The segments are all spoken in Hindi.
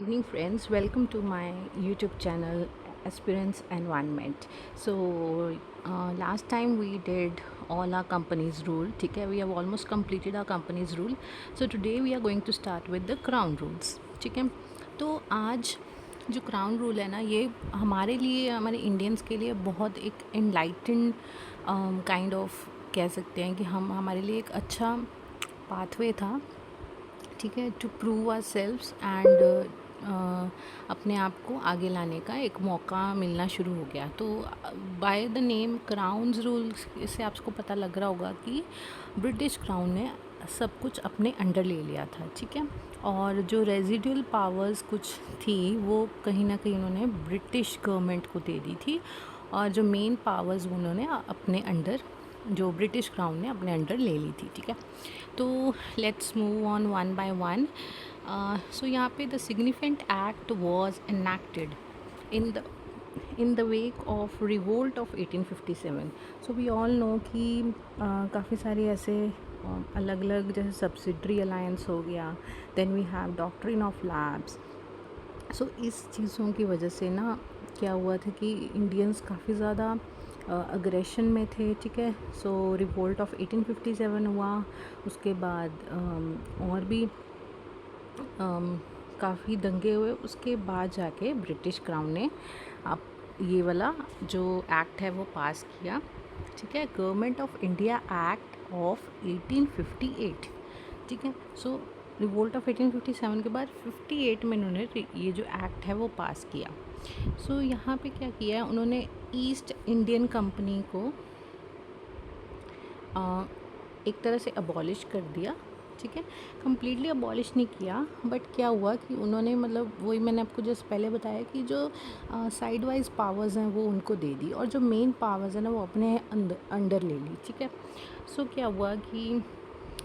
Evening, friends. Welcome to my YouTube channel, Aspirants Environment. So, last time we did all our company's rule. ठीक है, we have almost completed our company's rule. So today we are going to start with the crown rules. ठीक है, तो आज जो क्राउन रूल है ना, ये हमारे लिए, हमारे इंडियंस के लिए बहुत एक इनलाइटेंड काइंड ऑफ कह सकते हैं कि हमारे लिए एक अच्छा पाथवे था, ठीक है, to prove ourselves and अपने आप को आगे लाने का एक मौका मिलना शुरू हो गया। तो by the name crowns rules से आपको पता लग रहा होगा कि ब्रिटिश क्राउन ने सब कुछ अपने अंडर ले लिया था, ठीक है, और जो रेजिडुअल पावर्स कुछ थी वो कहीं ना कहीं उन्होंने ब्रिटिश गवर्नमेंट को दे दी थी, और जो मेन पावर्स उन्होंने अपने अंडर, जो ब्रिटिश क्राउन ने अपने अंडर ले ली थी, ठीक है। तो let's move on one by one. So यहाँ पे the significant act was enacted in the wake of revolt of 1857। So we all know कि काफ़ी सारे ऐसे अलग अलग, जैसे सब्सिडरी अलायंस हो गया, then we have doctrine of lapse. So इस चीज़ों की वजह से ना क्या हुआ था कि इंडियंस काफ़ी ज़्यादा अग्रेशन में थे, ठीक है। सो रिवोल्ट ऑफ 1857 हुआ, उसके बाद और भी काफ़ी दंगे हुए, उसके बाद जाके ब्रिटिश क्राउन ने आप ये वाला जो एक्ट है वो पास किया, ठीक है, government of India act of 1858, ठीक है। सो रिवोल्ट ऑफ 1857 के बाद 58 में इन्होंने ये जो एक्ट है वो पास किया। सो यहाँ पे क्या किया है उन्होंने, ईस्ट इंडियन कंपनी को एक तरह से अबॉलिश कर दिया, ठीक है। कम्प्लीटली अबॉलिश नहीं किया, बट क्या हुआ कि उन्होंने, मतलब वही मैंने आपको जस्ट पहले बताया कि जो साइड वाइज पावर्स हैं वो उनको दे दी, और जो मेन पावर्स हैं ना वो अपने अंडर ले ली, ठीक है। सो क्या हुआ कि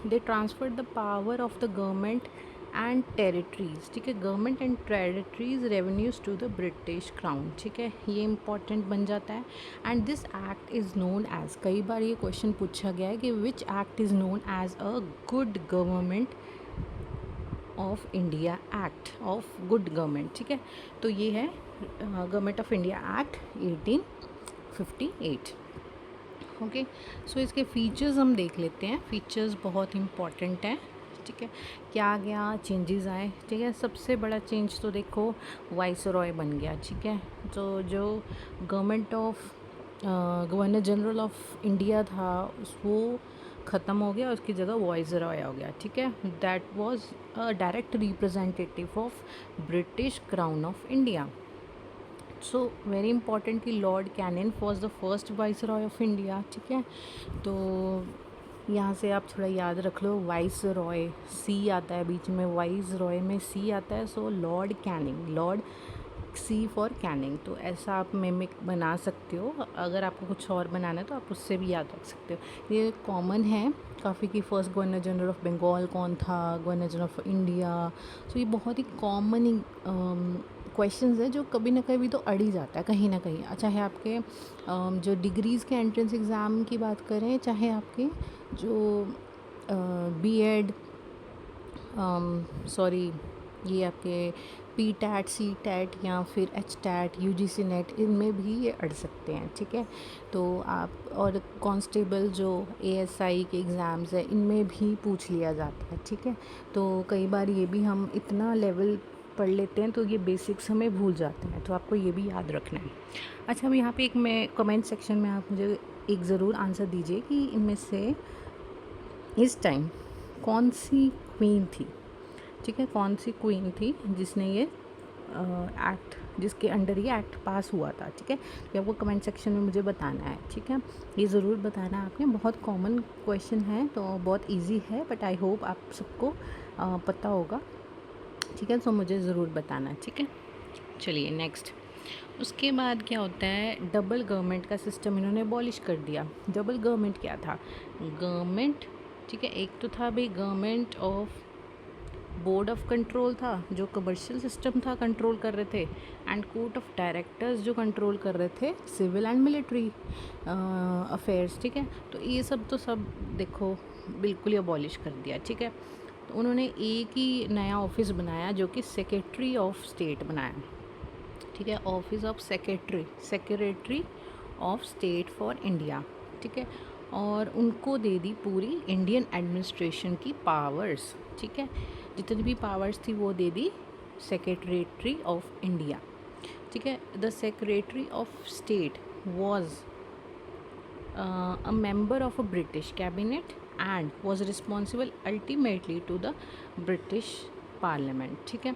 they transfer the power of the government and territories, ठीक है, government and territories revenues to the British crown, ठीक है, ये इंपॉर्टेंट बन जाता है। And this act is known as, कई बार ये क्वेश्चन पूछा गया है कि which act is known as a good government of India act of good government, ठीक है। तो ये है government of India act 1858। Okay, सो इसके फीचर्स हम देख लेते हैं। फीचर्स बहुत इंपॉर्टेंट हैं, ठीक है, क्या क्या चेंजेस आए, ठीक है। सबसे बड़ा चेंज तो देखो, वाइसरॉय बन गया, ठीक है। तो जो government of governor general of India था वो ख़त्म हो गया, उसकी जगह वाइसरॉय हो गया, ठीक है। That was a direct representative of British crown of India. So very important कि Lord Canning was the first viceroy of India, ठीक है। तो यहाँ से आप थोड़ा याद रख लो, वाइस रॉय सी आता है बीच में, वाइस रॉय में सी आता है, so Lord Canning, Lord C for Canning. तो ऐसा आप मिमिक बना सकते हो, अगर आपको कुछ और बनाना है तो आप उससे भी याद रख सकते हो। ये कॉमन है काफ़ी कि first governor general of Bengal कौन था, governor general of India. So ये बहुत ही कॉमन क्वेश्चंस है जो कभी ना कभी तो अड़ ही जाता है कहीं ना कहीं, चाहे आपके जो डिग्रीज़ के एंट्रेंस एग्ज़ाम की बात करें, चाहे आपके जो बीएड, सॉरी, ये आपके पी टैट, सी टैट या फिर एच टैट, यूजीसी नेट, इनमें भी ये अड़ सकते हैं, ठीक है। तो आप, और कांस्टेबल जो एएसआई के एग्ज़ाम्स है इनमें भी पूछ लिया जाता है, ठीक है। तो कई बार ये भी हम इतना लेवल पढ़ लेते हैं तो ये बेसिक्स हमें भूल जाते हैं, तो आपको ये भी याद रखना है। अच्छा, अब यहाँ पे एक, मैं कमेंट सेक्शन में आप मुझे एक ज़रूर आंसर दीजिए कि इनमें से इस टाइम कौन सी क्वीन थी, ठीक है, कौन सी क्वीन थी जिसने ये एक्ट, जिसके अंडर ये एक्ट पास हुआ था, ठीक है। तो आपको कमेंट सेक्शन में मुझे बताना है, ठीक है, ये ज़रूर बताना है आपने। बहुत कॉमन क्वेश्चन है तो बहुत इजी है, बट आई होप आप सबको पता होगा, ठीक है। तो मुझे ज़रूर बताना, ठीक है। चलिए नेक्स्ट, उसके बाद क्या होता है, डबल गवर्नमेंट का सिस्टम इन्होंने अबॉलिश कर दिया। डबल गवर्नमेंट क्या था, गवर्नमेंट, ठीक है, एक तो था भाई government of board of control था जो कमर्शियल सिस्टम था कंट्रोल कर रहे थे, एंड कोर्ट ऑफ डायरेक्टर्स जो कंट्रोल कर रहे थे सिविल एंड मिलिट्री अफेयर्स, ठीक है। तो ये सब तो सब देखो बिल्कुल ही अबॉलिश कर दिया, ठीक है। तो उन्होंने एक ही नया ऑफिस बनाया जो कि सेक्रेटरी ऑफ स्टेट बनाया, ठीक है, office of secretary of state for India, ठीक है। और उनको दे दी पूरी इंडियन एडमिनिस्ट्रेशन की पावर्स, ठीक है, जितनी भी पावर्स थी वो दे दी सेक्रेटरी ऑफ इंडिया, ठीक है। The secretary of state was a member of a British cabinet and was responsible ultimately to the British Parliament, ठीक है।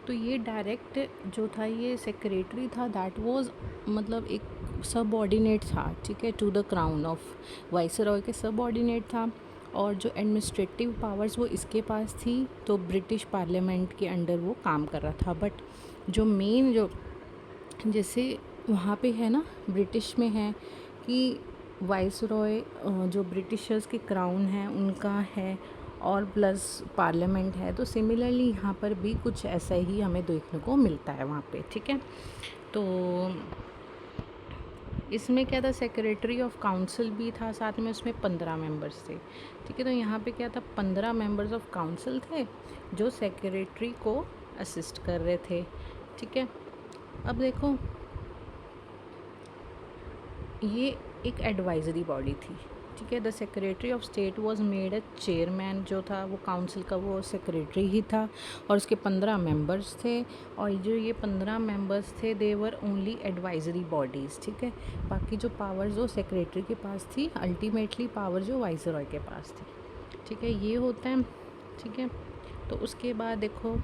तो ये डायरेक्ट जो था ये सेक्रेटरी था, दैट वाज मतलब एक सबऑर्डिनेट था, ठीक है, to the crown of viceroy के सबऑर्डिनेट था। और जो एडमिनिस्ट्रेटिव पावर्स वो इसके पास थी, तो ब्रिटिश पार्लियामेंट के अंडर वो काम कर रहा था। बट जो मेन जो जैसे वहाँ पे है ना ब्रिटिश में है कि वाइसरॉय जो ब्रिटिशर्स के क्राउन है उनका है और प्लस पार्लियामेंट है, तो सिमिलरली यहाँ पर भी कुछ ऐसा ही हमें देखने को मिलता है वहाँ पे, ठीक है। तो इसमें क्या था, सेक्रेटरी ऑफ काउंसिल भी था, साथ में उसमें 15 मेंबर्स थे, ठीक है। तो यहाँ पे क्या था, 15 मेंबर्स ऑफ काउंसिल थे जो सेक्रेटरी को असिस्ट कर रहे थे, ठीक है। अब देखो ये एक एडवाइजरी बॉडी थी, ठीक है। The secretary of state was made a chairman, जो था वो काउंसिल का वो सेक्रेटरी ही था, और उसके 15 मेंबर्स थे। और जो ये 15 मेंबर्स थे दे वर ओनली एडवाइजरी बॉडीज़, ठीक है। बाकी जो पावर्स वो सेक्रेटरी के पास थी, अल्टीमेटली पावर जो वाइसरॉय के पास थी, ठीक है, ये होता है, ठीक है। तो उसके बाद देखो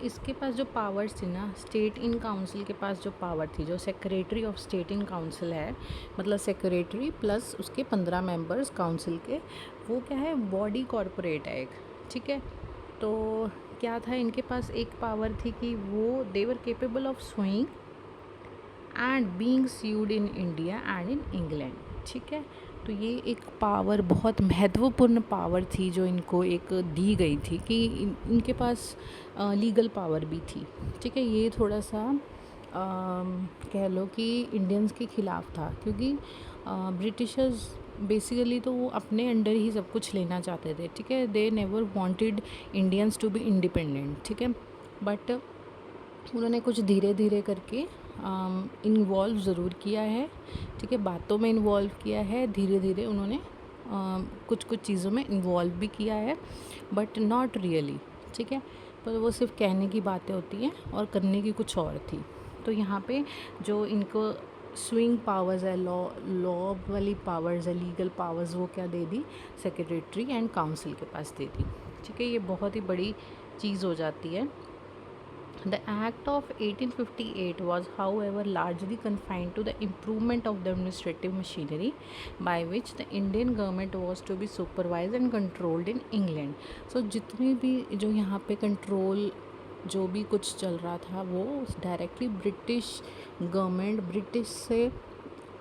इसके पास जो पावर्स थी ना, स्टेट इन काउंसिल के पास जो पावर थी, जो secretary of state in council है, मतलब सेक्रेटरी प्लस उसके 15 मेंबर्स काउंसिल के, वो क्या है, बॉडी कॉरपोरेट है एक, ठीक है। तो क्या था, इनके पास एक पावर थी कि वो they were capable of suing and being sued in India and in England, ठीक है। तो ये एक पावर, बहुत महत्वपूर्ण पावर थी जो इनको एक दी गई थी कि इनके पास लीगल पावर भी थी, ठीक है। ये थोड़ा सा कह लो कि इंडियंस के ख़िलाफ़ था, क्योंकि ब्रिटिशर्स बेसिकली तो वो अपने अंडर ही सब कुछ लेना चाहते थे, ठीक है। They never wanted Indians to be independent, ठीक है। बट उन्होंने कुछ धीरे धीरे करके इन्वॉल्व ज़रूर किया है, ठीक है, बातों में इन्वॉल्व किया है, धीरे धीरे उन्होंने कुछ कुछ चीज़ों में इन्वॉल्व भी किया है, बट नॉट रियली, ठीक है। पर वो सिर्फ कहने की बातें होती हैं और करने की कुछ और थी। तो यहाँ पे जो इनको स्विंग पावर्स है, लॉ वाली पावर्स है, लीगल पावर्स, वो क्या दे दी, सेक्रेटरी एंड काउंसिल के पास दे दी, ठीक है। ये बहुत ही बड़ी चीज़ हो जाती है। The Act of 1858 was, however, largely confined to the improvement of the administrative machinery by which the Indian government was to be supervised and controlled in England. So जितनी भी जो यहाँ पे कंट्रोल जो भी कुछ चल रहा था वो डायरेक्टली ब्रिटिश गवर्नमेंट, ब्रिटिश से,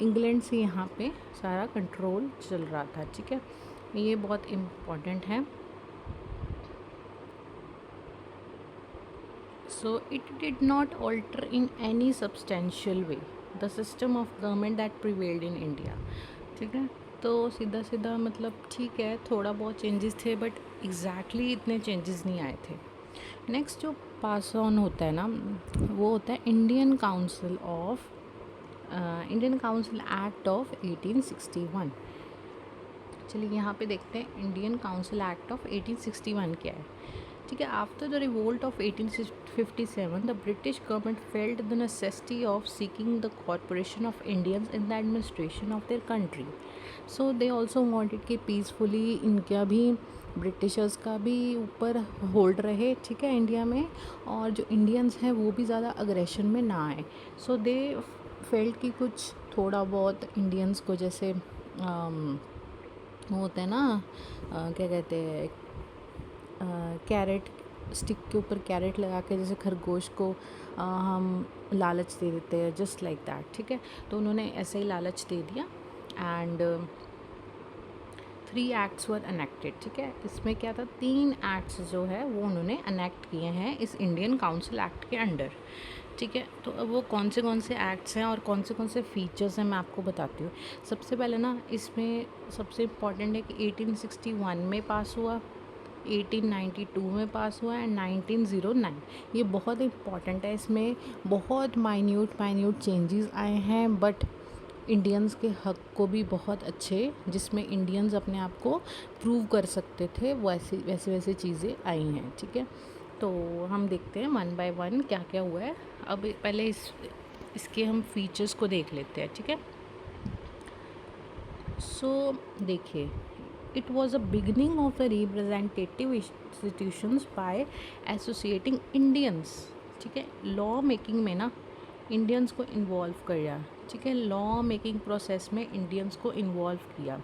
इंग्लैंड से यहाँ पे सारा कंट्रोल चल रहा था, ठीक है। ये बहुत इम्पॉर्टेंट है। So it did not alter in any substantial way the system of government that prevailed in India, ठीक है। तो सीधा सीधा मतलब ठीक है, थोड़ा बहुत चेंजेस थे, बट एग्जैक्टली इतने चेंजेस नहीं आए थे। नेक्स्ट जो पास ऑन होता है ना, वो होता है इंडियन काउंसिल एक्ट ऑफ 1861। चलिए यहाँ पे देखते हैं इंडियन काउंसिल एक्ट ऑफ 1861 क्या है, ठीक है। After the revolt of 1857 the British government felt the necessity of seeking the corporation of Indians in the administration of their country. So they also wanted कि पीसफुली इनका भी, ब्रिटिशर्स का भी ऊपर होल्ड रहे, ठीक है, इंडिया में, और जो इंडियंस हैं वो भी ज़्यादा अग्रेशन में ना आए। सो दे फेल्ट कि कुछ थोड़ा बहुत इंडियंस को, जैसे वो होता है ना, क्या कहते हैं, कैरेट, स्टिक के ऊपर कैरेट लगा के जैसे खरगोश को हम लालच दे देते हैं, जस्ट लाइक दैट, ठीक है। तो उन्होंने ऐसे ही लालच दे दिया। एंड 3 एक्ट्स वर अनेक्टेड, ठीक है। इसमें क्या था, 3 एक्ट्स जो है वो उन्होंने अनेक्ट किए हैं इस इंडियन काउंसिल एक्ट के अंडर, ठीक है। तो अब वो कौन से एक्ट्स हैं और कौन से फीचर्स हैं मैं आपको बताती हूँ। सबसे पहले ना इसमें सबसे इम्पॉर्टेंट है कि 1861 में पास हुआ, 1892 में पास हुआ एंड 1909। ये बहुत इम्पॉर्टेंट है, इसमें बहुत माइन्यूट चेंजेस आए हैं, बट इंडियंस के हक को भी बहुत अच्छे, जिसमें इंडियंस अपने आप को प्रूव कर सकते थे, वैसे चीज़ें आई हैं, ठीक है। तो हम देखते हैं वन बाय वन क्या क्या हुआ है। अब पहले इसके हम फीचर्स को देख लेते हैं, ठीक है। सो देखिए, it was a beginning of the representative institutions by associating Indians, ठीक है। लॉ मेकिंग में ना इंडियंस को इन्वॉल्व किया, ठीक है। लॉ मेकिंग प्रोसेस में इंडियंस को इन्वॉल्व किया,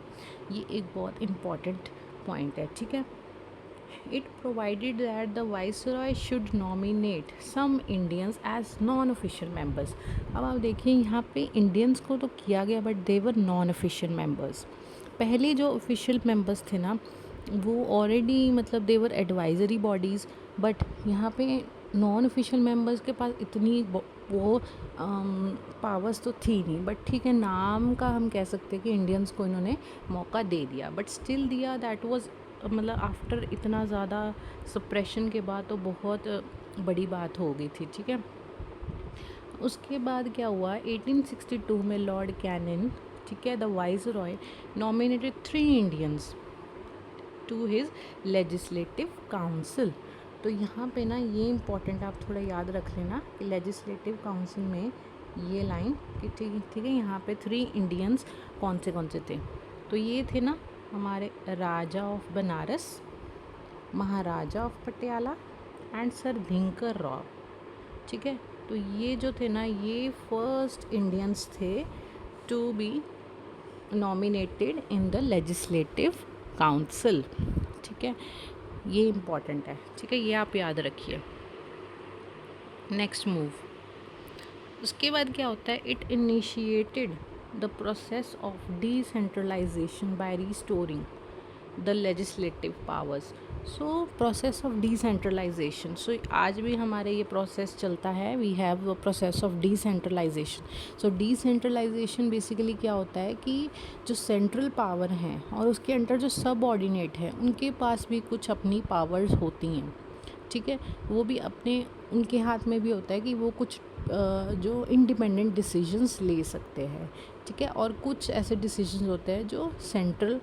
ये एक बहुत इम्पॉर्टेंट पॉइंट है, ठीक है। It provided that the viceroy should nominate some Indians as non official members. अब आप देखिए यहाँ पे इंडियंस को तो किया गया, but they were non official members. पहले जो ऑफिशियल मेंबर्स थे ना वो ऑलरेडी मतलब दे वर एडवाइजरी बॉडीज़, बट यहाँ पे नॉन ऑफिशियल मेंबर्स के पास इतनी वो पावर्स तो थी नहीं, बट ठीक है, नाम का हम कह सकते हैं कि इंडियंस को इन्होंने मौका दे दिया, बट स्टिल दिया। दैट वाज मतलब आफ्टर इतना ज़्यादा सप्रेशन के बाद तो बहुत बड़ी बात हो गई थी, ठीक है। उसके बाद क्या हुआ, 1862 में लॉर्ड कैनिन, ठीक है, the viceroy nominated 3 Indians to his legislative council. तो यहाँ पे ना ये इम्पॉर्टेंट आप थोड़ा याद रख लेना कि लेजिस्लेटिव काउंसिल में ये लाइन कि ठीक है, यहाँ पे 3 इंडियंस कौन से थे। तो ये थे ना हमारे Raja of Benares, Maharaja of Patiala and sir Dinkar Rao, ठीक है। तो ये जो थे ना ये फर्स्ट इंडियंस थे to be nominated in the legislative council, ठीक है। ये इम्पॉर्टेंट है, ठीक है, ये आप याद रखिए। नेक्स्ट मूव, उसके बाद क्या होता है, it initiated the process of decentralisation by restoring the legislative powers. So process of decentralisation, so आज भी हमारे ये प्रोसेस चलता है, we have process of decentralisation. So decentralisation basically क्या होता है कि जो सेंट्रल पावर हैं और उसके अंडर जो सब ऑर्डिनेट हैं उनके पास भी कुछ अपनी पावर्स होती हैं, ठीक है। वो भी अपने उनके हाथ में भी होता है कि वो कुछ जो इंडिपेंडेंट डिसीजंस ले सकते हैं, ठीक है। और कुछ ऐसे डिसीजंस होते हैं जो सेंट्रल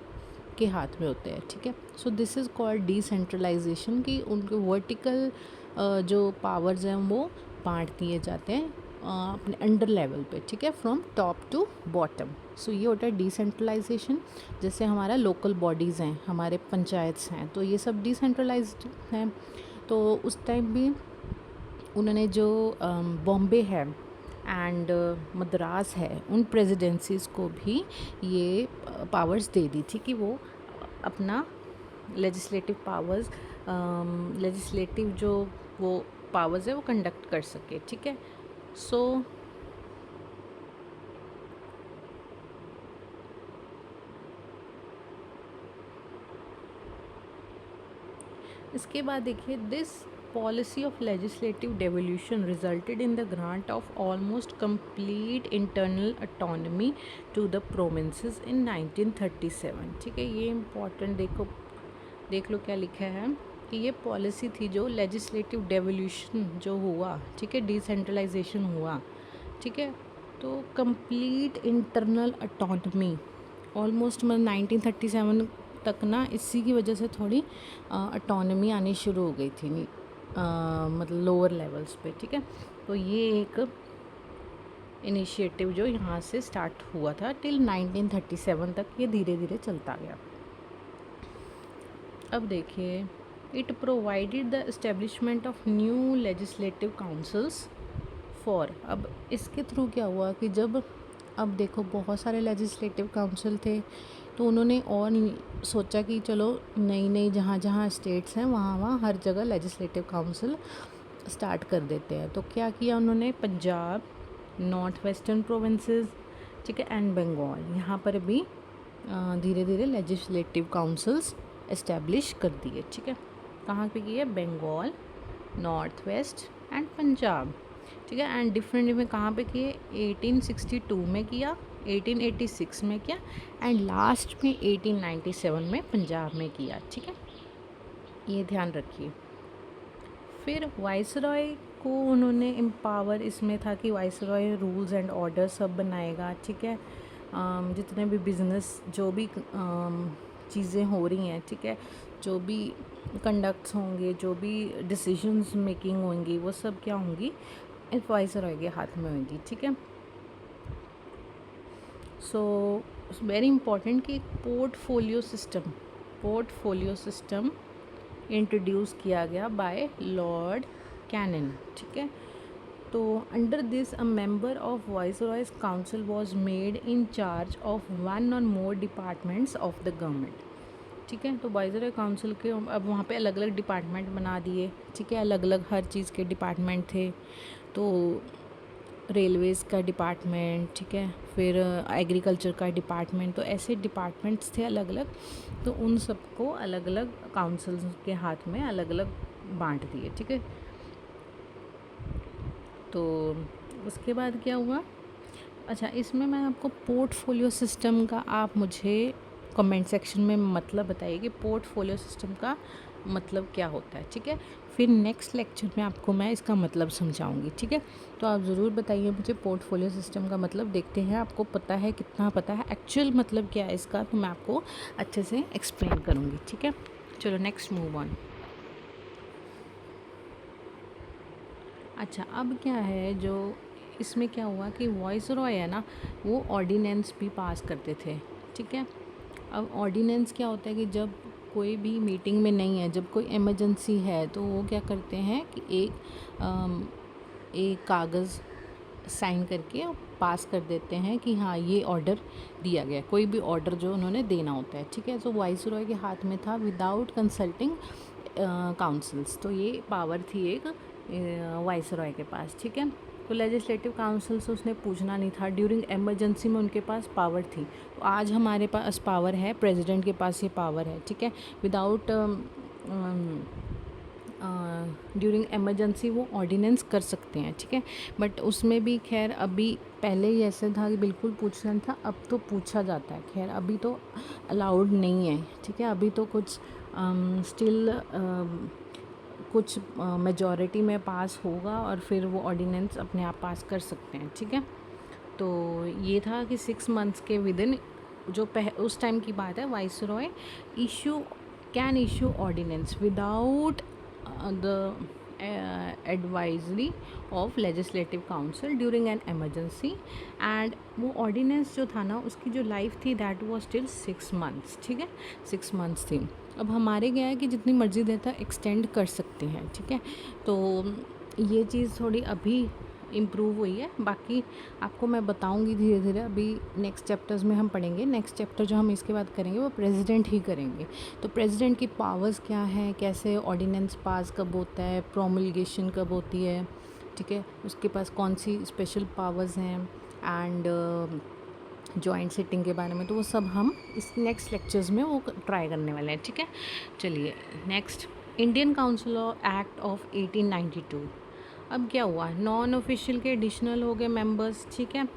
के हाथ में होते हैं, ठीक है। So this is called decentralization, कि उनके वर्टिकल जो पावर्स हैं वो बांट दिए जाते हैं अपने अंडर लेवल पे, ठीक है, फ्रॉम टॉप टू बॉटम। सो ये होता है डिसेंट्रलाइजेशन। जैसे हमारा लोकल बॉडीज़ हैं, हमारे पंचायत्स हैं, तो ये सब डिसेंट्रलाइज्ड हैं। तो उस टाइम भी उन्होंने जो बॉम्बे है एंड मद्रास है, उन प्रेसिडेंसीज़ को भी ये पावर्स दे दी थी कि वो अपना लेजिस्लेटिव पावर्स, लेजिस्लेटिव जो वो पावर्स है वो कंडक्ट कर सके, ठीक है। सो इसके बाद देखिए, this policy of legislative devolution resulted in the grant of almost complete internal autonomy to the provinces in 1937, ठीक है। ये इम्पॉर्टेंट देख लो क्या लिखा है कि ये पॉलिसी थी जो लेजिस्लेटिव डेवोल्यूशन जो हुआ, ठीक है, डिसेंट्रलाइजेशन हुआ, ठीक है। तो कंप्लीट इंटरनल अटोनमी ऑलमोस्ट मतलब 1937 तक ना इसी की वजह से थोड़ी अटोनमी आनी शुरू हो गई थी, मतलब लोअर लेवल्स पे, ठीक है। तो ये एक इनिशिएटिव जो यहाँ से स्टार्ट हुआ था टिल 1937 तक, ये धीरे धीरे चलता गया। अब देखिए, it provided the establishment of new legislative councils for. अब इसके थ्रू क्या हुआ कि जब अब देखो बहुत सारे लेजिस्लेटिव काउंसिल थे, तो उन्होंने और सोचा कि चलो नई जहाँ जहाँ स्टेट्स हैं वहाँ हर जगह लेजिस्लेटिव काउंसिल स्टार्ट कर देते हैं। तो क्या किया उन्होंने, पंजाब, नॉर्थ वेस्टर्न प्रोविंसेस, ठीक है, एंड बंगाल, यहाँ पर भी धीरे धीरे लेजिस्लेटिव काउंसिल्स इस्टेब्लिश कर दिए, ठीक है। कहाँ पे किए? Bengal, north west and Punjab, ठीक है। एंड डिफरेंट में कहाँ पे किए? 1862 में किया, 1886 में किया एंड लास्ट में 1897 में पंजाब में किया, ठीक है। ये ध्यान रखिए। फिर वाइसरॉय को उन्होंने एम्पावर, इसमें था कि वाइसरॉय रूल्स एंड ऑर्डर सब बनाएगा, ठीक है। जितने भी बिज़नेस जो भी चीज़ें हो रही हैं, ठीक है, जो भी कंडक्ट्स होंगे, जो भी डिसीजंस मेकिंग होंगी, वो सब क्या होंगी? वाइसरॉय के हाथ में होंगी, ठीक है। सो वेरी इंपॉर्टेंट कि पोर्टफोलियो सिस्टम इंट्रोड्यूस किया गया बाय लॉर्ड कैनन, ठीक है। तो under this a member of viceroys council was made in charge of one और मोर डिपार्टमेंट्स ऑफ द गवर्नमेंट, ठीक है। तो वाइसरॉय काउंसिल के अब वहाँ पे अलग अलग डिपार्टमेंट बना दिए, ठीक है, अलग अलग हर चीज़ के डिपार्टमेंट थे। तो रेलवेज़ का डिपार्टमेंट, ठीक है, फिर एग्रीकल्चर का डिपार्टमेंट, तो ऐसे डिपार्टमेंट्स थे अलग अलग। तो उन सबको अलग अलग काउंसिल्स के हाथ में अलग अलग बांट दिए, ठीक है। तो उसके बाद क्या हुआ? अच्छा, इसमें मैं आपको पोर्टफोलियो सिस्टम का आप मुझे कमेंट सेक्शन में मतलब बताइए कि पोर्टफोलियो सिस्टम का मतलब क्या होता है, ठीक है। फिर नेक्स्ट लेक्चर में आपको मैं इसका मतलब समझाऊंगी, ठीक है। तो आप ज़रूर बताइए मुझे पोर्टफोलियो सिस्टम का मतलब। देखते हैं आपको पता है, कितना पता है, एक्चुअल मतलब क्या है इसका, तो मैं आपको अच्छे से एक्सप्लेन करूँगी, ठीक है। चलो नेक्स्ट मूव ऑन। अच्छा, अब क्या है, जो इसमें क्या हुआ कि वाइसरॉय है ना, वो ऑर्डिनेंस भी पास करते थे, ठीक है। अब ऑर्डिनेंस क्या होता है कि जब कोई भी मीटिंग में नहीं है, जब कोई इमरजेंसी है, तो वो क्या करते हैं कि एक कागज़ साइन करके पास कर देते हैं कि हाँ ये ऑर्डर दिया गया, कोई भी ऑर्डर जो उन्होंने देना होता है, ठीक है। तो वाइसरॉय के हाथ में था विदाउट कंसल्टिंग काउंसिल्स, तो ये पावर थी एक वाइसरॉय के पास, ठीक है। तो लेजिस्लेटिव काउंसिल से उसने पूछना नहीं था, ड्यूरिंग एमरजेंसी में उनके पास पावर थी। तो आज हमारे पास पावर है, प्रेसिडेंट के पास ये पावर है, ठीक है। विदाउट ड्यूरिंग एमरजेंसी वो ऑर्डिनेंस कर सकते हैं, ठीक है। बट उसमें भी खैर अभी, पहले ही ऐसे था कि बिल्कुल पूछना नहीं था, अब तो पूछा जाता है। खैर अभी तो अलाउड नहीं है, ठीक है। अभी तो कुछ स्टिल कुछ मेजॉरिटी में पास होगा और फिर वो ऑर्डिनेंस अपने आप पास कर सकते हैं, ठीक है। तो ये था कि 6 मंथ्स के विद इन, जो उस टाइम की बात है, viceroy can issue ordinance without the advisory of legislative council during an emergency. And वो ऑर्डिनेंस जो था ना, उसकी जो लाइफ थी दैट वाज स्टिल 6 मंथ्स, ठीक है, 6 मंथ्स थी। अब हमारे क्या है कि जितनी मर्ज़ी देर तक एक्सटेंड कर सकते हैं, ठीक है। तो ये चीज़ थोड़ी अभी इम्प्रूव हुई है, बाकी आपको मैं बताऊंगी धीरे धीरे। अभी नेक्स्ट चैप्टर्स में हम पढ़ेंगे, नेक्स्ट चैप्टर जो हम इसके बाद करेंगे वो प्रेसिडेंट ही करेंगे। तो प्रेसिडेंट की पावर्स क्या हैं, कैसे ऑर्डिनेंस पास कब होता है, प्रोमलगेशन कब होती है, ठीक है, उसके पास कौन सी स्पेशल पावर्स हैं, एंड जॉइंट सिटिंग के बारे में, तो वो सब हम इस नेक्स्ट लेक्चर्स में वो ट्राई करने वाले हैं, ठीक है। चलिए next, Indian council act of 1892। अब क्या हुआ, नॉन ऑफिशियल के एडिशनल हो गए मेंबर्स, ठीक है।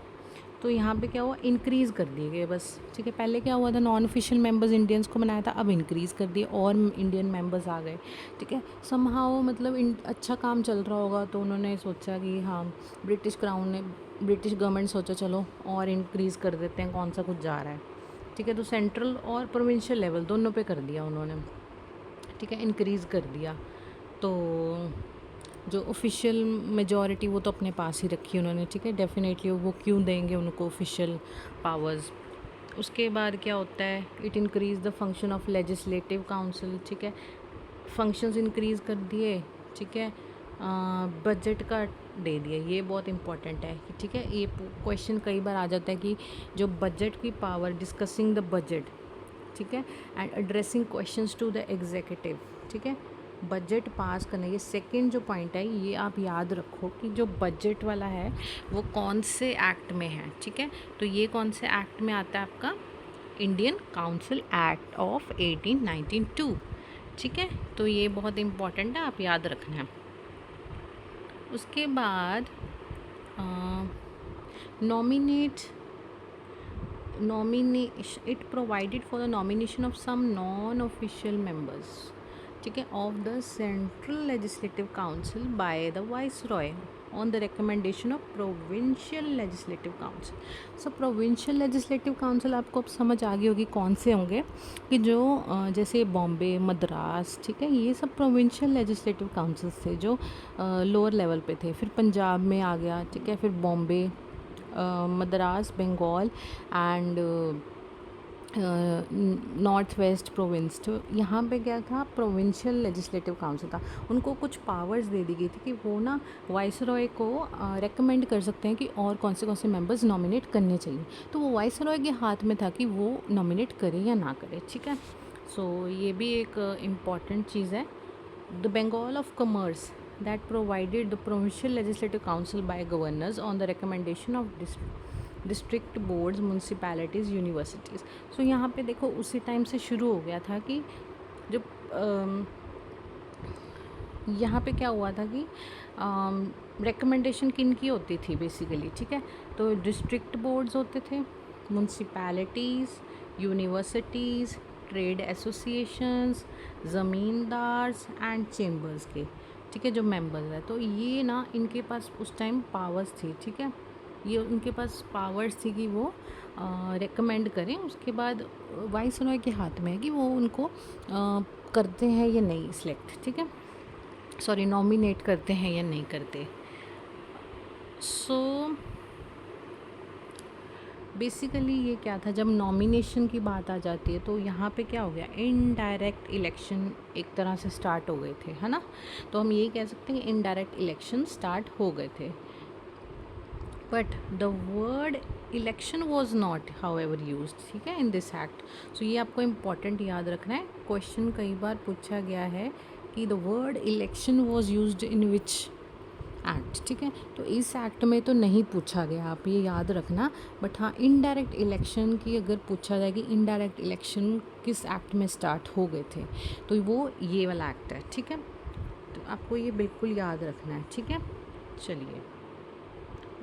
तो यहाँ पे क्या हुआ, इंक्रीज़ कर दिए गए बस, ठीक है। पहले क्या हुआ था, नॉन ऑफिशियल मेंबर्स इंडियंस को बनाया था, अब इंक्रीज़ कर दिए और इंडियन मेंबर्स आ गए, ठीक है। समहाउ मतलब अच्छा काम चल रहा होगा, तो उन्होंने सोचा कि हाँ, ब्रिटिश गवर्नमेंट सोचा चलो और इंक्रीज़ कर देते हैं, कौन सा कुछ जा रहा है, ठीक है। तो सेंट्रल और प्रोविंशियल लेवल दोनों पे कर दिया उन्होंने, ठीक है, इंक्रीज़ कर दिया। तो जो ऑफिशियल मेजॉरिटी वो तो अपने पास ही रखी उन्होंने, ठीक है, डेफिनेटली वो क्यों देंगे उनको ऑफिशियल पावर्स। उसके बाद क्या होता है, it increase the function of legislative council, ठीक है, फंक्शंस इंक्रीज़ कर दिए, ठीक है। बजट का दे दिया, ये बहुत इंपॉर्टेंट है, ठीक है। ये क्वेश्चन कई बार आ जाता है कि जो बजट की पावर, डिस्कसिंग द बजट, ठीक है, and addressing questions to the executive, ठीक है, बजट पास करने। ये सेकंड जो पॉइंट है, ये आप याद रखो कि जो बजट वाला है वो कौन से एक्ट में है, ठीक है। तो ये कौन से एक्ट में आता है आपका, इंडियन काउंसिल एक्ट ऑफ 1892। ठीक है, तो ये बहुत इम्पॉर्टेंट है, आप याद रखना है। उसके बाद nomination, it provided for the nomination of some non-official members, ठीक है, of the Central Legislative Council by the Viceroy on the recommendation of Provincial Legislative Council। So Provincial Legislative Council आपको अब समझ आ गई होगी कौन से होंगे, कि जो जैसे बॉम्बे, मद्रास, ठीक है, ये सब प्रोविंशियल लेजिस्लेटिव काउंसिल्स थे जो लोअर लेवल पे थे। फिर पंजाब में आ गया, ठीक है, फिर Bombay, Madras, Bengal and north west province. तो यहाँ पे क्या था, प्रोविंशियल लेजिस्लेटिव काउंसिल था। उनको कुछ पावर्स दे दी गई थी कि वो ना वाइस रॉय को रेकमेंड कर सकते हैं कि और कौन से मेंबर्स नॉमिनेट करने चाहिए। तो वो वाइस रॉय के हाथ में था कि वो नॉमिनेट करे या ना करे, ठीक है। सो ये भी एक इम्पॉर्टेंट चीज़ है। The Bengal of commerce that provided the provincial legislative council by governors on the recommendation of district boards, municipalities, universities। so यहाँ पे देखो उसी टाइम से शुरू हो गया था कि जब यहाँ पे क्या हुआ था कि रिकमेंडेशन किन की होती थी बेसिकली, ठीक है, तो डिस्ट्रिक्ट बोर्ड्स होते थे, municipalities, universities, trade associations, zamindars and chambers के, ठीक है, जो मेंबर्स हैं। तो ये ना इनके पास उस टाइम पावर्स थी, ठीक है, ये उनके पास पावर्स थी कि वो रेकमेंड करें। उसके बाद वाइस रॉय के हाथ में है कि वो उनको करते हैं या नहीं सिलेक्ट, ठीक है, सॉरी नॉमिनेट करते हैं या नहीं करते। सो बेसिकली ये क्या था, जब नॉमिनेशन की बात आ जाती है तो यहाँ पे क्या हो गया, इनडायरेक्ट इलेक्शन एक तरह से स्टार्ट हो गए थे, है ना। तो हम यही कह सकते हैं कि इनडायरेक्ट इलेक्शन स्टार्ट हो गए थे। But the word election was not how ever use, ठीक है, इन दिस एक्ट। सो ये आपको इम्पॉर्टेंट याद रखना है। क्वेश्चन कई बार पूछा गया है कि the word election was use in which act, ठीक है, तो इस एक्ट में तो नहीं पूछा गया, आप ये याद रखना। बट हाँ, इनडायरेक्ट इलेक्शन की अगर पूछा जाए कि इनडायरेक्ट इलेक्शन किस एक्ट में स्टार्ट हो गए थे, तो वो ये वाला एक्ट है, ठीक है, तो आपको ये बिल्कुल याद रखना है, ठीक है। चलिए,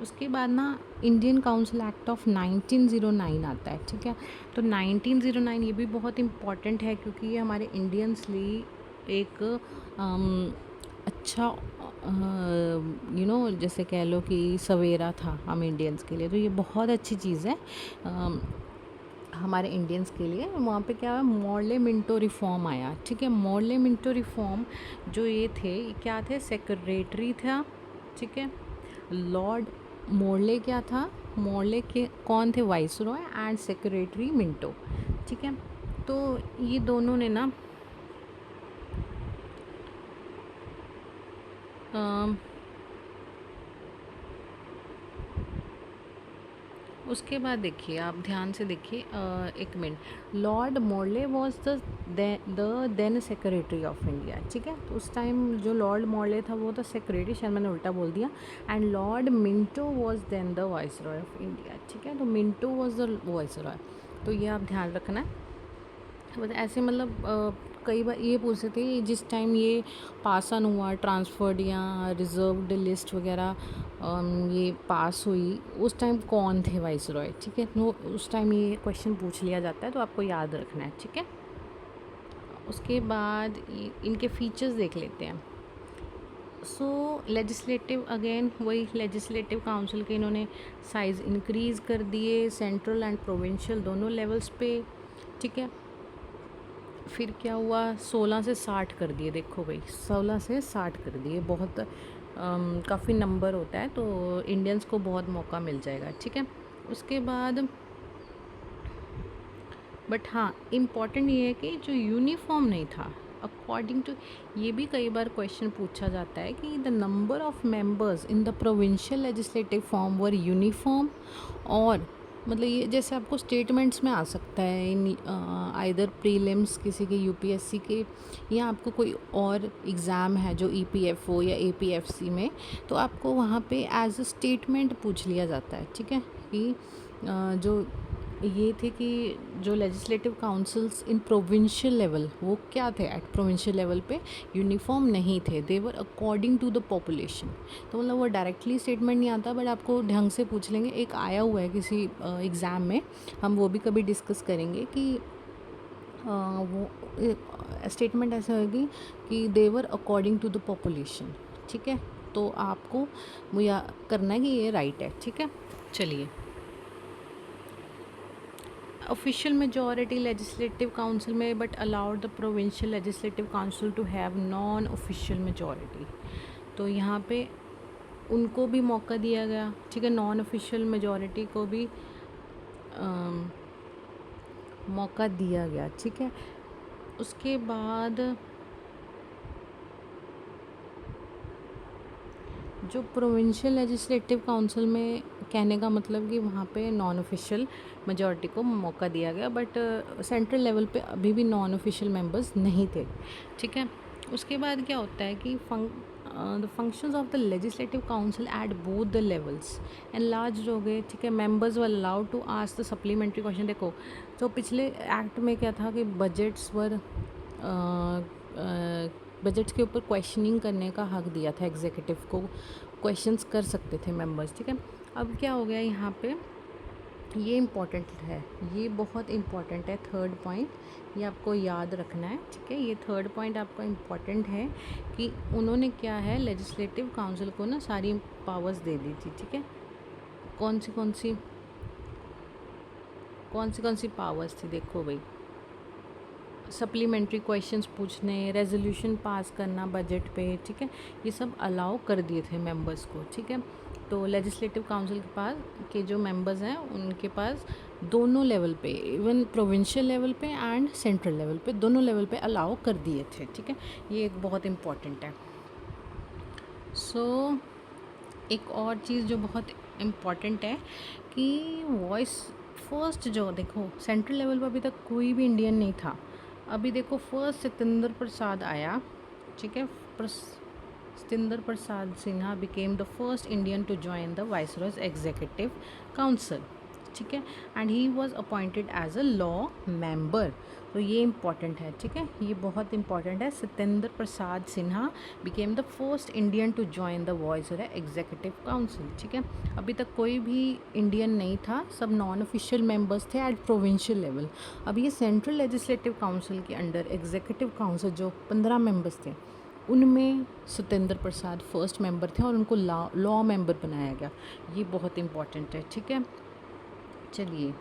उसके बाद ना इंडियन काउंसिल एक्ट ऑफ 1909 आता है, ठीक है। तो 1909 ये भी बहुत इम्पॉर्टेंट है क्योंकि ये हमारे इंडियंस लिए एक अच्छा जैसे कह लो कि सवेरा था हम इंडियंस के लिए। तो ये बहुत अच्छी चीज़ है हमारे इंडियंस के लिए। वहाँ पे क्या है, मॉर्ले मिंटो रिफॉर्म आया, ठीक है। मॉर्ले मिंटो रिफॉर्म जो ये थे, ये क्या थे, सेक्रेटरी था, ठीक है। लॉर्ड मॉर्ले क्या था, मॉर्ले के कौन थे, vice Roy, and secretary Minto, ठीक है। तो ये दोनों ने ना उसके बाद देखिए, आप ध्यान से देखिए, एक minute, lord Morley was the then secretary of India, ठीक है। तो उस टाइम जो लॉर्ड मॉर्ले था वो था सेक्रेटरी, शायद मैंने उल्टा बोल दिया, and lord Minto was then the viceroy of India, ठीक है। तो Minto was the viceroy, तो ये आप ध्यान रखना है। बस ऐसे मतलब कई बार ये पूछ सकते हैं जिस टाइम ये पास ऑन हुआ, ट्रांसफर्ड या रिजर्व्ड लिस्ट वगैरह ये पास हुई, उस टाइम कौन थे वाइस रॉय, ठीक है। तो उस टाइम ये क्वेश्चन पूछ लिया जाता है, तो आपको याद रखना है, ठीक है। उसके बाद इनके फीचर्स देख लेते हैं। सो लेजिस्लेटिव, अगेन वही लेजिस्लेटिव काउंसिल के इन्होंने साइज़ इंक्रीज़ कर दिए, सेंट्रल एंड प्रोविंशियल दोनों लेवल्स पे, ठीक है। फिर क्या हुआ, 16 से 60 कर दिए, देखो भाई 16 से 60 कर दिए, बहुत काफ़ी नंबर होता है, तो इंडियंस को बहुत मौका मिल जाएगा, ठीक है। उसके बाद बट हाँ, इम्पॉर्टेंट ये है कि जो यूनिफॉर्म नहीं था, अकॉर्डिंग टू, ये भी कई बार क्वेश्चन पूछा जाता है कि the number of members in the provincial legislative form were uniform, और मतलब ये जैसे आपको स्टेटमेंट्स में आ सकता है इन आइदर प्रीलिम्स किसी के यूपीएससी के, या आपको कोई और एग्ज़ाम है जो ईपीएफओ या एपीएफसी में, तो आपको वहाँ पे एज अ स्टेटमेंट पूछ लिया जाता है, ठीक है, कि जो ये थे कि जो लेजिस्लेटिव काउंसिल्स इन प्रोविंशियल लेवल वो क्या थे, एट प्रोविंशियल लेवल पे यूनिफॉर्म नहीं थे, दे वर अकॉर्डिंग टू द पॉपुलेशन। तो मतलब वो डायरेक्टली स्टेटमेंट नहीं आता, बट आपको ढंग से पूछ लेंगे। एक आया हुआ है किसी एग्ज़ाम में, हम वो भी कभी डिस्कस करेंगे कि वो स्टेटमेंट ऐसे होगी कि दे वर अकॉर्डिंग टू द पॉपुलेशन। ठीक है, तो आपको वो या करना है कि ये राइट है। ठीक है, चलिए। ऑफिशियल मेजॉरिटी लेजिस्लेटिव काउंसिल में, but allowed the provincial legislative council to have non official majority. तो यहाँ पे उनको भी मौका दिया गया। ठीक है, नॉन ऑफिशियल मेजॉरिटी को भी मौका दिया गया। ठीक है, उसके बाद जो प्रोविंशियल लेजिस्लेटिव काउंसिल में, कहने का मतलब कि वहाँ पे नॉन ऑफिशियल मेजॉरिटी को मौका दिया गया, बट सेंट्रल लेवल पे अभी भी नॉन ऑफिशियल मेंबर्स नहीं थे। ठीक है, उसके बाद क्या होता है कि the functions of the legislative council at both the levels enlarge हो गए। ठीक है, members were allowed to ask the supplementary question. देखो, तो पिछले एक्ट में क्या था कि बजट्स के ऊपर क्वेश्चनिंग करने का हक दिया था एग्जीक्यूटिव को, क्वेश्चंस कर सकते थे मेंबर्स। ठीक है, अब क्या हो गया यहाँ पे, ये इम्पॉर्टेंट है, ये बहुत इम्पॉर्टेंट है। थर्ड पॉइंट ये आपको याद रखना है। ठीक है, ये थर्ड पॉइंट आपका इम्पॉर्टेंट है कि उन्होंने क्या है, लेजिस्लेटिव काउंसिल को ना सारी पावर्स दे दी थी। ठीक है, कौन सी पावर्स थी, देखो भाई, सप्लीमेंट्री क्वेश्चंस पूछने, रेजोल्यूशन पास करना बजट पे। ठीक है, ये सब अलाउ कर दिए थे मेंबर्स को। ठीक है, तो लेजिस्लेटिव काउंसिल के पास के जो मेंबर्स हैं उनके पास दोनों लेवल पे, इवन प्रोविंशियल लेवल पे एंड सेंट्रल लेवल पे, दोनों लेवल पे अलाउ कर दिए थे। ठीक है, ये एक बहुत इम्पॉर्टेंट है। सो एक और चीज़ जो बहुत इम्पॉर्टेंट है कि वॉइस फर्स्ट, जो देखो सेंट्रल लेवल पर अभी तक कोई भी इंडियन नहीं था। अभी देखो फर्स्ट सत्येंद्र प्रसाद आया। ठीक है, Satyendra Prasad Sinha became the first Indian to join the viceroy's executive council. ठीक है, and he was appointed as a law member. तो ये इम्पॉर्टेंट है। ठीक है, ये बहुत इंपॉर्टेंट है। Satyendra Prasad Sinha became the first Indian to join the viceroy executive council. ठीक है, अभी तक कोई भी इंडियन नहीं था, सब नॉन ऑफिशियल मेंबर्स थे एट प्रोविंशियल लेवल। अब ये सेंट्रल लेजिस्लेटिव काउंसिल के अंडर एग्जीक्यूटिव काउंसिल जो 15 मेंबर्स थे, उनमें सत्येंद्र प्रसाद फर्स्ट मेंबर थे और उनको लॉ मेंबर बनाया गया। ये बहुत इम्पॉर्टेंट है। ठीक है, चलिए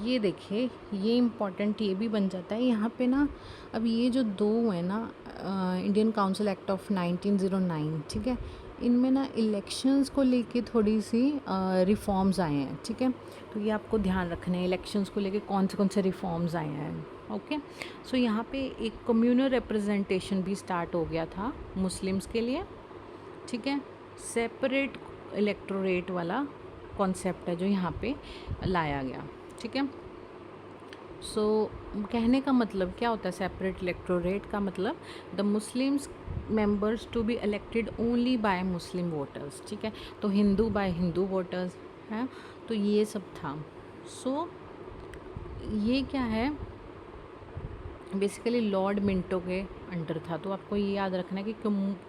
ये देखिए, ये इम्पॉर्टेंट ये भी बन जाता है यहाँ पे ना। अब ये जो दो है ना, इंडियन काउंसिल एक्ट ऑफ 1909, ठीक है, इनमें ना इलेक्शंस को लेके थोड़ी सी रिफॉर्म्स आए हैं। ठीक है, तो ये आपको ध्यान रखना है, इलेक्शंस को लेके कौन से रिफॉर्म्स आए हैं। ओके, सो यहाँ पे एक कम्युनल रिप्रेजेंटेशन भी स्टार्ट हो गया था मुस्लिम्स के लिए। ठीक है, सेपरेट इलेक्टोरेट वाला कॉन्सेप्ट है जो यहाँ पे लाया गया। ठीक है, सो कहने का मतलब क्या होता है, सेपरेट इलेक्टोरेट का मतलब the Muslims members to be elected only by Muslim voters. ठीक है, तो हिंदू बाय हिंदू वोटर्स हैं, तो ये सब था। सो ये क्या है, बेसिकली लॉर्ड मिंटो के अंडर था। तो आपको ये याद रखना है कि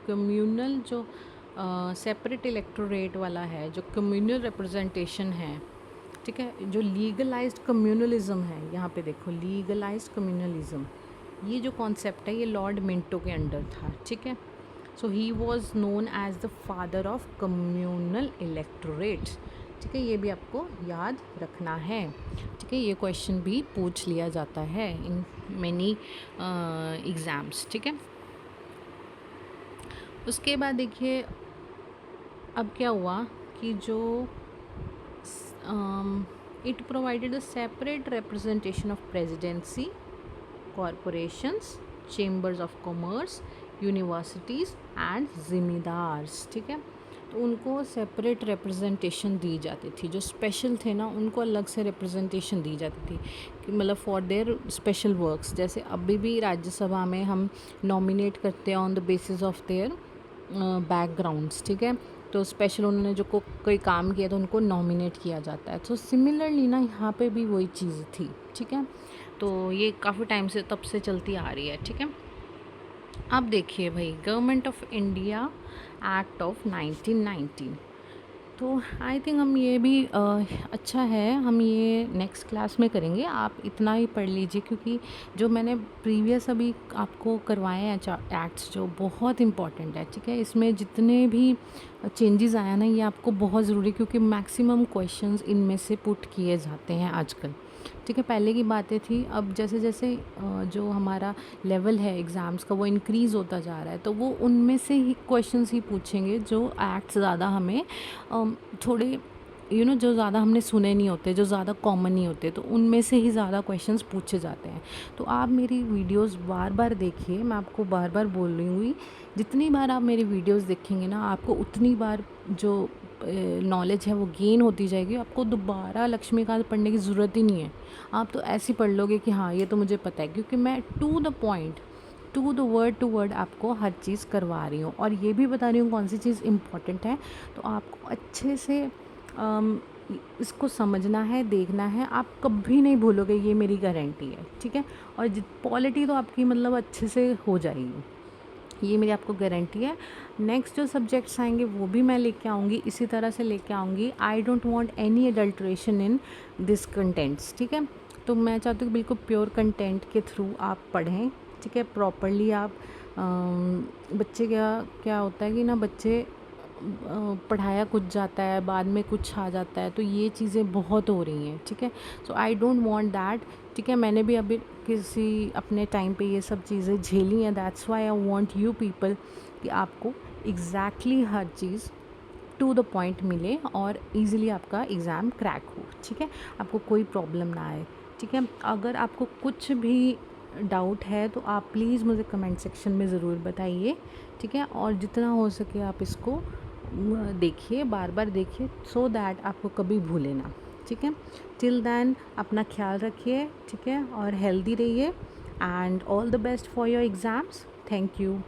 कम्युनल जो सेपरेट इलेक्टोरेट वाला है, जो कम्युनल रिप्रेजेंटेशन है, ठीक है, जो लीगलाइज्ड कम्युनलिज्म है, यहाँ पे देखो लीगलाइज्ड कम्युनलिज्म, ये जो कॉन्सेप्ट है ये लॉर्ड मिंटो के अंडर था। ठीक है, so he was known as the father of communal electorates. ठीक है, ये भी आपको याद रखना है। ठीक है, ये क्वेश्चन भी पूछ लिया जाता है इन मैनी एग्ज़ाम्स। ठीक है, उसके बाद देखिए अब क्या हुआ कि जो it provided a separate representation of presidency, corporations, chambers of commerce, universities and ज़िम्मेदार्स। ठीक है, तो उनको सेपरेट रिप्रेजेंटेशन दी जाती थी। जो स्पेशल थे ना, उनको अलग से रिप्रेजेंटेशन दी जाती थी कि मतलब फॉर देयर स्पेशल वर्क्स। जैसे अभी भी राज्यसभा में हम नॉमिनेट करते हैं on the basis of their backgrounds. ठीक है, तो स्पेशल उन्होंने जो कोई काम किया तो उनको नॉमिनेट किया जाता है। तो सिमिलरली ना यहाँ पे भी वही चीज़ थी, ठीक है। तो ये काफ़ी टाइम से तब से चलती आ रही है, ठीक है। अब देखिए भाई, government of India act of 1919, तो आई थिंक हम ये भी अच्छा है, हम ये नेक्स्ट क्लास में करेंगे। आप इतना ही पढ़ लीजिए, क्योंकि जो मैंने प्रीवियस अभी आपको करवाए हैं एक्ट्स, जो बहुत इंपॉर्टेंट है, ठीक है। इसमें जितने भी चेंजेस आया ना, ये आपको बहुत ज़रूरी, क्योंकि मैक्सिमम क्वेश्चंस इनमें से पुट किए जाते हैं आजकल, ठीक है। पहले की बातें थी, अब जैसे जैसे जो हमारा लेवल है एग्ज़ाम्स का वो इंक्रीज़ होता जा रहा है, तो वो उनमें से ही क्वेश्चंस ही पूछेंगे जो एक्ट्स ज़्यादा हमें थोड़े जो ज़्यादा हमने सुने नहीं होते, जो ज़्यादा कॉमन नहीं होते, तो उनमें से ही ज़्यादा क्वेश्चंस पूछे जाते हैं। तो आप मेरी वीडियोस बार बार देखिए, मैं आपको बार बार बोल रही हूँ, जितनी बार आप मेरी वीडियोस देखेंगे ना, आपको उतनी बार जो नॉलेज है वो गेन होती जाएगी। आपको दोबारा लक्ष्मीकांत पढ़ने की ज़रूरत ही नहीं है, आप तो ऐसे ही पढ़ लोगे कि हाँ ये तो मुझे पता है, क्योंकि मैं to the point, to the word to word आपको हर चीज़ करवा रही हूँ, और ये भी बता रही हूँ कौन सी चीज़ इम्पॉर्टेंट है। तो आपको अच्छे से इसको समझना है, देखना है, आप कभी नहीं भूलोगे, ये मेरी गारंटी है, ठीक है। और पॉलिटी तो आपकी मतलब अच्छे से हो जाएगी, ये मेरी आपको गारंटी है। नेक्स्ट जो सब्जेक्ट्स आएंगे वो भी मैं लेके आऊँगी, इसी तरह से लेके आऊँगी। I don't want any adulteration in this contents, ठीक है। तो मैं चाहती हूँ बिल्कुल प्योर कंटेंट के थ्रू आप पढ़ें, ठीक है, प्रॉपरली आप बच्चे क्या क्या होता है कि ना, बच्चे पढ़ाया कुछ जाता है, बाद में कुछ आ जाता है, तो ये चीज़ें बहुत हो रही हैं, ठीक है। सो आई डोंट वांट दैट, ठीक है। मैंने भी अभी किसी अपने टाइम पे ये सब चीज़ें झेली हैं, that's why I want you people कि आपको एग्जैक्टली हर चीज़ टू द पॉइंट मिले और इजीली आपका एग्ज़ाम क्रैक हो, ठीक है, आपको कोई प्रॉब्लम ना आए, ठीक है। अगर आपको कुछ भी डाउट है तो आप प्लीज़ मुझे कमेंट सेक्शन में ज़रूर बताइए, ठीक है। और जितना हो सके आप इसको देखिए, बार बार देखिए, सो दैट आपको कभी भूले ना, ठीक है। टिल देन अपना ख्याल रखिए, ठीक है, और हेल्दी रहिए, and all the best for your exams. Thank you.